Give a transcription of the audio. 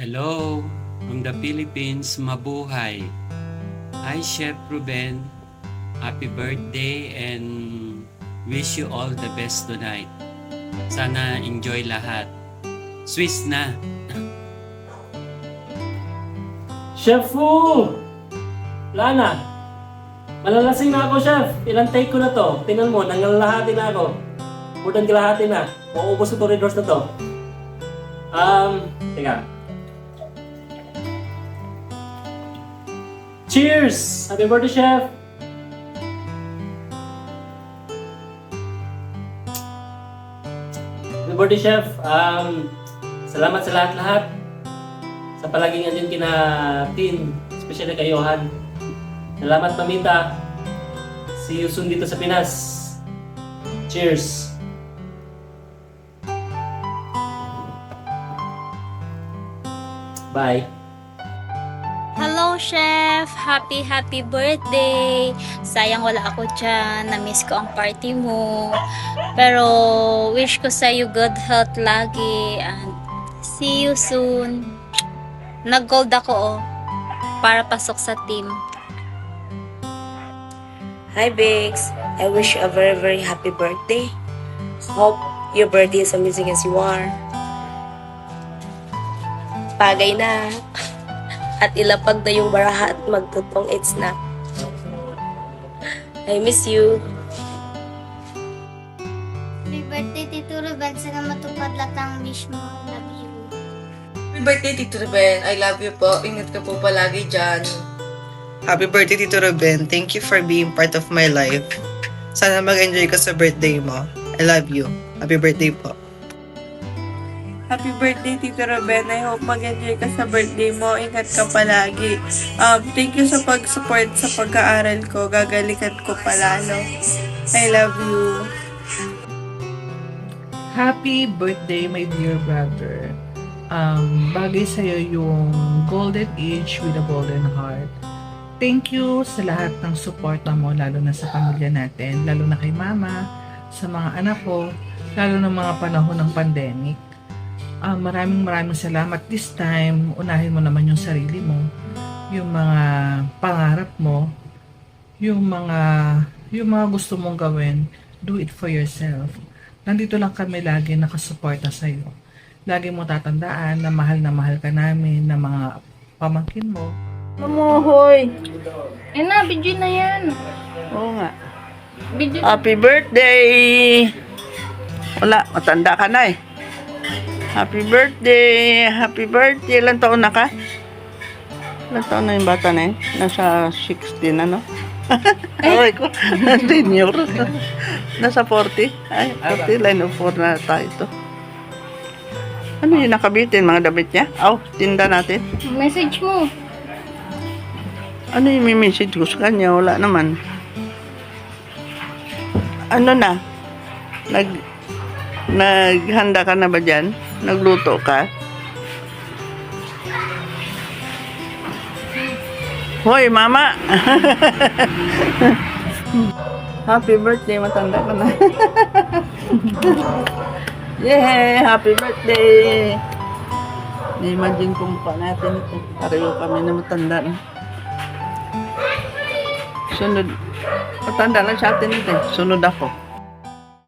Hello, from the Philippines, mabuhay. Hi, Chef Ruben. Happy birthday and wish you all the best tonight. Sana enjoy lahat. Swiss na. Chef Fu! Lana! Malalasing na ako, Chef. Ilang take ko na to. Tingnan mo, nangalahati na ako. More than kalahati na. Mauubos ko 2 red doors na to. Teka. Cheers! Happy birthday, Chef! Happy birthday, Chef. Salamat sa lahat-lahat. Sa palaging andyan kina Tin, especially kay Johan. Salamat, Mamita. See you soon dito sa Pinas. Cheers! Bye! Hello, Chef! Happy birthday! Sayang wala ako dyan. Na-miss ko ang party mo. Pero wish ko sa'yo good health lagi. And see you soon. Nag-gold ako, para pasok sa team. Hi, Biggs. I wish you a very happy birthday. Hope your birthday is amazing as you are. Pagay na. At ilapag na yung baraha at magtutong it's na. I miss you. Happy birthday, Tito Ruben. Sana matupad lahat ang wish mo. Love you. Happy birthday, Tito Ruben. I love you po. Ingat ka po palagi dyan. Happy birthday, Tito Ruben. Thank you for being part of my life. Sana mag-enjoy ka sa birthday mo. I love you. Happy birthday po. Happy birthday, Tito Ruben. I hope mag-enjoy ka sa birthday mo. Ingat ka palagi. Thank you sa pag-support sa pag-aaral ko. Gagalikan ko palalo. I love you. Happy birthday, my dear brother. Bagay sa'yo yung golden age with a golden heart. Thank you sa lahat ng suporta mo, lalo na sa pamilya natin, lalo na kay mama, sa mga anak ko, lalo na mga panahon ng pandemic. Maraming salamat this time. Unahin mo naman yung sarili mo, yung mga pangarap mo, yung mga gusto mong gawin, do it for yourself. Nandito lang kami lagi nakasuporta sa iyo. Lagi mo tatandaan na mahal ka namin, na mga pamangkin mo. Mamuhoy. Na, video na yan. Oo nga. Video. Happy birthday! Wala, matanda ka na eh. Happy birthday! Happy birthday! Ilan taon na ka? Ilan taon na yung bata na yun? Nasa 16 ano? Ay ko, senior. Nasa 40. Ay, 40. Line of 4 na tayo ito. Ano yung nakabitin? Mga damit niya? Tinda natin. Message mo. Ano yung may message ko sa kanya? Wala naman. Ano na? Naghanda ka na ba dyan? Nagluto ka? Hoy, mama! Happy birthday, matanda ka na. Yay! Happy birthday! Na-imagine kung mukha natin ito. Pareho kami na matanda na. Sunod. Matanda na sa atin ito. Sunod ako.